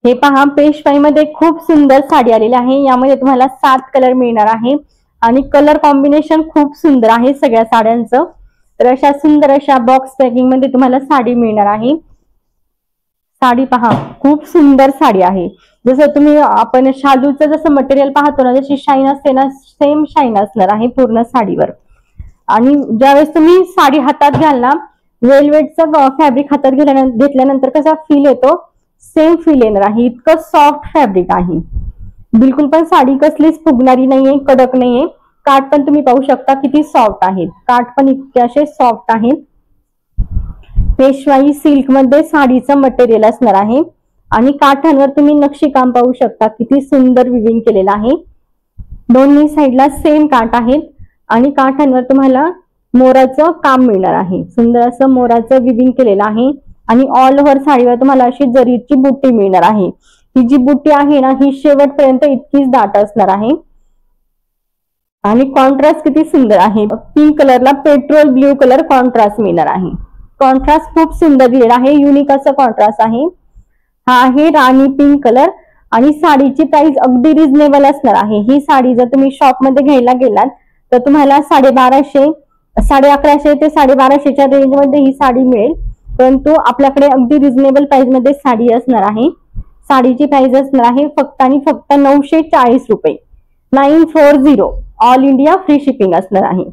हे पहा, पेशवाई मध्ये खूप सुंदर साडी आलेली आहे। यामध्ये तुम्हाला 7 कलर मिळणार आहे आणि कलर कॉम्बिनेशन खूप सुंदर आहे सगळ्या साड्यांचं। तर अशा सुंदर अशा बॉक्स पॅकिंग मध्ये तुम्हाला साडी मिळणार आहे। साडी पहा, खूप सुंदर साडी आहे। जसं तुम्ही आपण शालूचं जसं मटेरियल पाहतो ना, जशी शाईन असते ना, सेम शाईन असणार आहे पूर्ण साडीवर। आणि ज्यावेळेस तुम्ही साडी हातात घ्याल ना, वेलवेटचं फॅब्रिक हातात घेतल्यानंतर कसा फील येतो, सेम फील येणार आहे। इतकं सॉफ्ट फॅब्रिक आहे, बिलकुल पण साडी कसलीच फुगणारी नाहीये, कडक नाहीये। काठ पण तुम्ही पाहू शकता किती सॉफ्ट आहेत, काठ पण इतके असे सॉफ्ट आहेत। पेशवाई सिल्क मध्ये साडीचं मटेरियल असणार आहे आणि काठांवर तुम्ही नक्षीकाम पाहू शकता, किती सुंदर विविंग केलेलं आहे। दोन्ही साईडला सेम काठ आहेत आणि काठांवर तुम्हाला मोराचं काम मिळणार आहे। सुंदर असं मोराचं विविंग केलेलं आहे आणि ऑल ओव्हर साडीवर तुम्हाला अशी जरीची बुट्टी मिळणार आहे। ही जी बुट्टी आहे ना, ही शेवटपर्यंत इतकीच दाट असणार आहे आणि कॉन्ट्रास्ट किती सुंदर आहे। पिंक कलरला पेट्रोल ब्ल्यू कलर कॉन्ट्रास्ट मिळणार आहे। कॉन्ट्रास्ट खूप सुंदर दिलेला आहे, युनिक असं कॉन्ट्रास्ट आहे। हा आहे राणी पिंक कलर आणि साडीची प्राइस अगदी रिझनेबल असणार आहे। ही साडी जर तुम्ही शॉप मध्ये घ्यायला गेलात तर तुम्हाला 1250, 1150 ते 1250च्या रेंज मध्ये ही साडी मिळेल, परंतु आपल्याकडे अगदी रिझनेबल प्राइस मध्ये साडी असणार आहे। साडीची प्राइस असणार आहे फक्त आणि फक्त 940 रुपये, 940, ऑल इंडिया फ्री शिपिंग असणार आहे।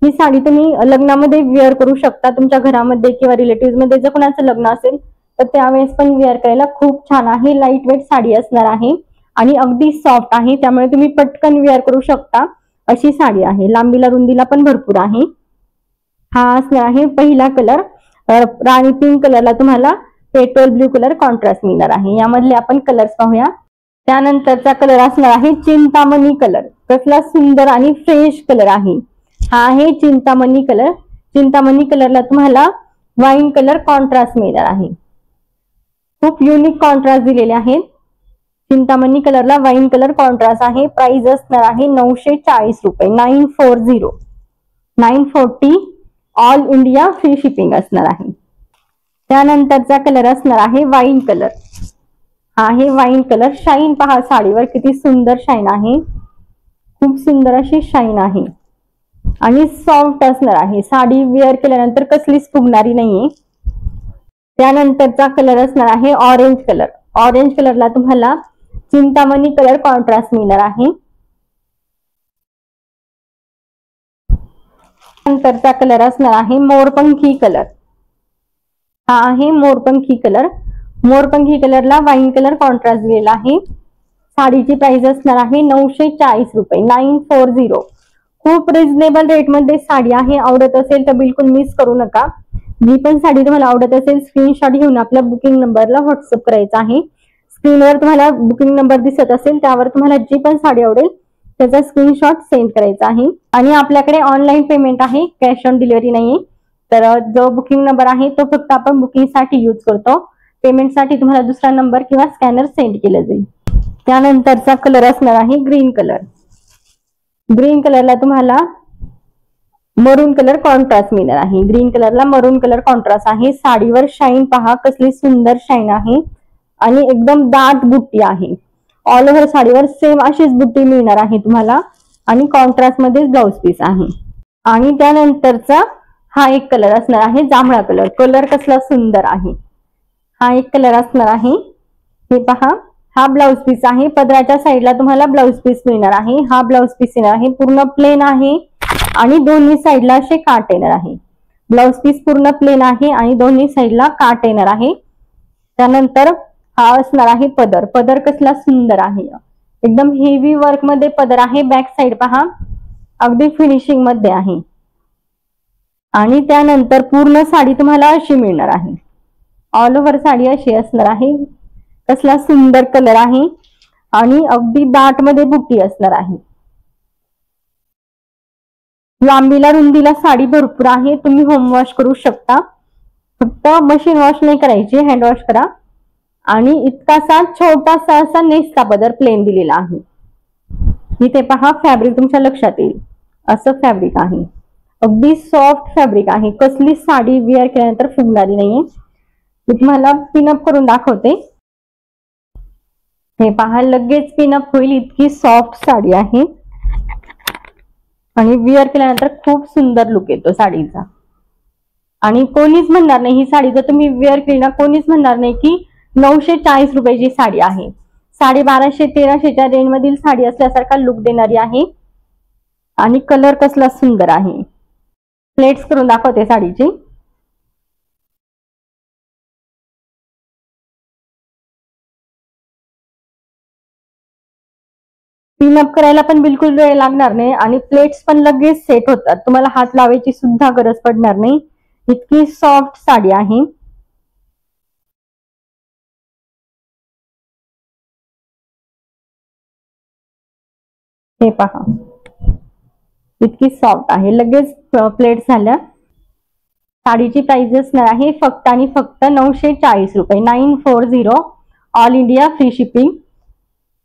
ही साडी तुम्ही लग्नामध्ये वेअर करू शकता, तुमच्या घरामध्ये किंवा रिलेटिव्ह मध्ये जर कोणाचं लग्न असेल तर त्यावेळेस पण वेअर करायला खूप छान आहे। लाईट वेट साडी असणार आहे आणि अगदी सॉफ्ट आहे, त्यामुळे तुम्ही पटकन वेअर करू शकता अशी साडी आहे। लांबीला रुंदीला पण भरपूर आहे। हा असणार आहे पहिला कलर, राणी पिंक कलरला तुम्हाला पेट्रोल ब्ल्यू कलर कॉन्ट्रास्ट मिळणार आहे। यामधले आपण कलर्स पाहूया। त्यानंतरचा कलर असणार आहे चिंतामणी कलर। कसला सुंदर आणि फ्रेश कलर आहे। हा आहे चिंतामणी कलर। चिंतामणी कलरला तुम्हाला वाईन कलर कॉन्ट्रास्ट मिळणार आहे। खूप युनिक कॉन्ट्रास्ट दिलेले आहेत। चिंतामणी कलरला वाईन कलर कॉन्ट्रास्ट आहे। प्राइस असणार आहे 940 रुपये, 940, 940, ऑल इंडिया फ्री शिपिंग असणार आहे। त्यानंतरचा कलर असणार आहे वाईन कलर। हा आहे वाईन कलर। शाईन पहा साडीवर किती सुंदर शाईन आहे, खूप सुंदर अशी शाईन आहे आणि सॉफ्ट असणार आहे। साडी वेअर केल्यानंतर कसलीच फुगणारी नाहीये। त्यानंतरचा कलर असणार आहे ऑरेंज कलर। ऑरेंज कलरला तुम्हाला चिंतामणी कलर कॉन्ट्रास्ट मिळणार आहे। नंतरचा कलर असणार आहे मोरपंखी कलर। हा आहे मोरपंखी कलर। मोरपंखी कलरला वाईन कलर कॉन्ट्रास्ट दिलेला आहे। साडीची प्राइस असणार आहे 940 रुपये, 940, खूप रिझनेबल रेट मध्ये साडी आहे। आवडत असेल तर बिलकुल मिस करू नका। जी पण साडी तुम्हाला आवडत असेल स्क्रीनशॉट घेऊन आपल्या बुकिंग नंबरला व्हॉट्सअप करायचा आहे। स्क्रीनवर तुम्हाला बुकिंग नंबर दिसत असेल, त्यावर तुम्हाला जी पण साडी आवडेल त्याचा स्क्रीनशॉट सेंड करायचा आहे आणि आपल्याकडे ऑनलाईन पेमेंट आहे, कॅश ऑन डिलिव्हरी नाही। तर जो बुकिंग नंबर आहे तो फक्त आपण बुकिंग साठी यूज करतो, पेमेंट साठी तुम्हाला दुसरा नंबर किंवा स्कॅनर सेंड केलं जाईल। त्यानंतरचा कलर असणार आहे ग्रीन कलर। ग्रीन कलरला तुम्हाला मरून कलर कॉन्ट्रास्ट मिळणार आहे। ग्रीन कलरला मरून कलर कॉन्ट्रास्ट आहे। साडीवर शाईन पहा, कसली सुंदर शाईन आहे आणि एकदम दाट बुट्टी आहे। ऑल ओव्हर साडीवर सेम अशीच बुट्टी मिळणार आहे तुम्हाला आणि कॉन्ट्रास्ट मध्ये ब्लाउज पीस आहे। आणि त्यानंतरचा हा एक कलर असणार आहे जांभळा कलर। कलर कसला सुंदर आहे। हा एक कलर असणार आहे। हे पहा, हा ब्लाउज पीस आहे। पदराच्या साईडला तुम्हाला ब्लाउज पीस मिळणार आहे। हा ब्लाउज पीस येणार आहे, पूर्ण प्लेन आहे आणि दोन्ही साईडला असे काट येणार आहे। ब्लाउज पीस पूर्ण प्लेन आहे आणि दोन्ही साईडला काट येणार आहे। त्यानंतर हा असणार आहे पदर। पदर कसला सुंदर आहे, एकदम हेवी वर्क मध्ये पदर आहे। बॅक साईड पहा, अगदी फिनिशिंग मध्ये आहे आणि त्यानंतर पूर्ण साडी तुम्हाला अशी मिळणार आहे। ऑल ओव्हर साडी अशी असणार आहे। कसला सुंदर कलर आहे आणि अगदी दाट मध्ये बुट्टी असणार आहे। लांबीला रुंदीला साडी भरपूर आहे। तुम्ही होम वॉश करू शकता, फक्त मशीन वॉश नाही करायची, हँड वॉश करा। आणि इतकासा छोटासा असा नेसता पदर प्लेन दिलेला आहे। इथे पहा, फॅब्रिक तुमच्या लक्षात येईल असं फॅब्रिक आहे। अगदी सॉफ्ट फॅब्रिक आहे, कसली साडी वेअर केल्यानंतर फुगणारी नाहीये। मी तुम्हाला पिनअप करून दाखवते। हे पहा, लगेच पिनअप होईल इतकी सॉफ्ट साडी आहे आणि वेअर केल्यानंतर खूप सुंदर लुक येतो साडीचा. आणि कोणीच म्हणणार नाही, ही साडी जर तुम्ही वेअर केली ना, कोणीच म्हणणार नाही की 940 रुपयाची साडी आहे. 1250-1300च्या रेंज मधील साडी असल्यासारखा लुक देणारी आहे. आणि कलर कसला सुंदर आहे. प्लेट्स करून दाखवते साडीची. पिनअप करायला पण बिलकुल वेळ लागणार नाही आणि प्लेट्स पण लगेच सेट होतात. तुम्हाला हात लावायची सुद्धा गरज पडणार नाही. इतकी सॉफ्ट साडी आहे. हे पहा, इतकी सॉफ्ट आहे. लगेच प्लेट्स झाल्या. साडीची प्राइस असणार आहे फक्त आणि फक्त 940 रुपये. 940. All India free shipping.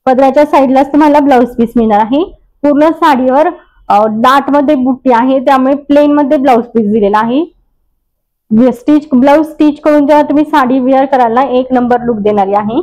पदराच्या साईडलाच तुम्हाला ब्लाउज पीस मिळणार आहे. पूर्ण साडीवर डाट मध्ये बुट्टी आहे, त्यामुळे प्लेन मध्ये ब्लाउज पीस दिलेला आहे. ब्लाउज स्टिच करून जेव्हा तुम्ही साडी वेअर कराल ना, एक नंबर लुक देणारी आहे.